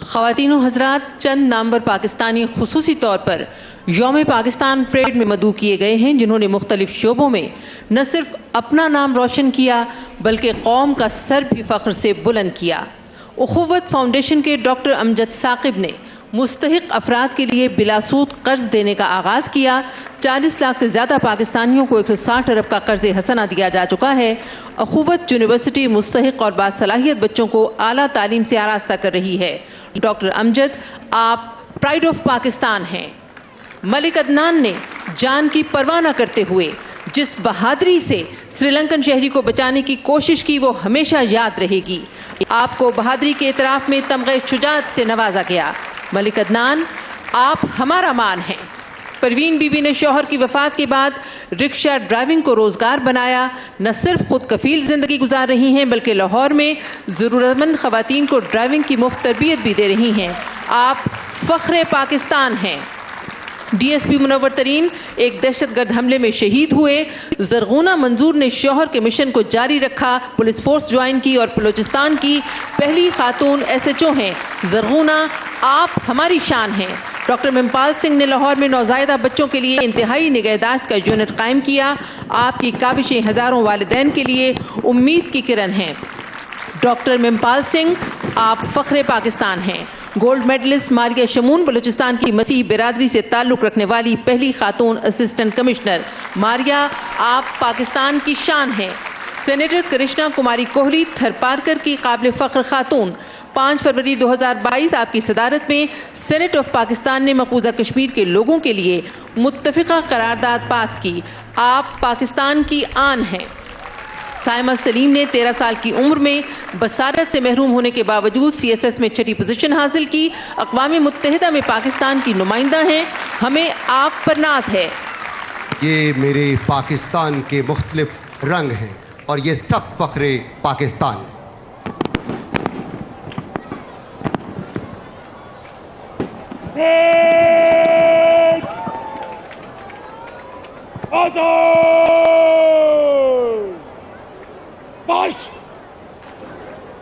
خواتین و حضرات، چند نامور پاکستانی خصوصی طور پر یوم پاکستان پریڈ میں مدعو کیے گئے ہیں، جنہوں نے مختلف شعبوں میں نہ صرف اپنا نام روشن کیا بلکہ قوم کا سر بھی فخر سے بلند کیا۔ اخوت فاؤنڈیشن کے ڈاکٹر امجد ثاقب نے مستحق افراد کے لیے بلا سود قرض دینے کا آغاز کیا۔ 40 لاکھ سے زیادہ پاکستانیوں کو 160 ارب کا قرض حسنہ دیا جا چکا ہے۔ اخوت یونیورسٹی مستحق اور باصلاحیت بچوں کو اعلیٰ تعلیم سے آراستہ کر رہی ہے۔ ڈاکٹر امجد، آپ پرائڈ آف پاکستان ہیں۔ ملک عدنان نے جان کی پرواہ نہ کرتے ہوئے جس بہادری سے سری لنکن شہری کو بچانے کی کوشش کی، وہ ہمیشہ یاد رہے گی۔ آپ کو بہادری کے اعتراف میں تمغہ شجاعت سے نوازا گیا۔ ملک عدنان، آپ ہمارا مان ہیں۔ پروین بی بی نے شوہر کی وفات کے بعد رکشہ ڈرائیونگ کو روزگار بنایا۔ نہ صرف خود کفیل زندگی گزار رہی ہیں بلکہ لاہور میں ضرورت مند خواتین کو ڈرائیونگ کی مفت تربیت بھی دے رہی ہیں۔ آپ فخر پاکستان ہیں۔ ڈی ایس پی منور ترین ایک دہشت گرد حملے میں شہید ہوئے۔ زرغونہ منظور نے شوہر کے مشن کو جاری رکھا، پولیس فورس جوائن کی اور بلوچستان کی پہلی خاتون ایس ایچ او ہیں۔ زرغونہ، آپ ہماری شان ہیں۔ ڈاکٹر ممپال سنگھ نے لاہور میں نوزائیدہ بچوں کے لیے انتہائی نگہداشت کا یونٹ قائم کیا۔ آپ کی کاوشیں ہزاروں والدین کے لیے امید کی کرن ہیں۔ ڈاکٹر ممپال سنگھ، آپ فخر پاکستان ہیں۔ گولڈ میڈلسٹ ماریہ شمون بلوچستان کی مسیحی برادری سے تعلق رکھنے والی پہلی خاتون اسسٹنٹ کمشنر۔ ماریہ، آپ پاکستان کی شان ہیں۔ سینیٹر کرشنا کماری کوہلی تھر پارکر کی قابل فخر خاتون۔ 5 فروری 2022 آپ کی صدارت میں سینٹ آف پاکستان نے مقبوضہ کشمیر کے لوگوں کے لیے متفقہ قرارداد پاس کی۔ آپ پاکستان کی آن ہیں۔ سائمہ سلیم نے 13 سال کی عمر میں بصارت سے محروم ہونے کے باوجود سی ایس ایس میں 6ٹھی پوزیشن حاصل کی۔ اقوام متحدہ میں پاکستان کی نمائندہ ہیں۔ ہمیں آپ پر ناز ہے۔ یہ میرے پاکستان کے مختلف رنگ ہیں اور یہ سب فخر پاکستان۔ آزاد! باش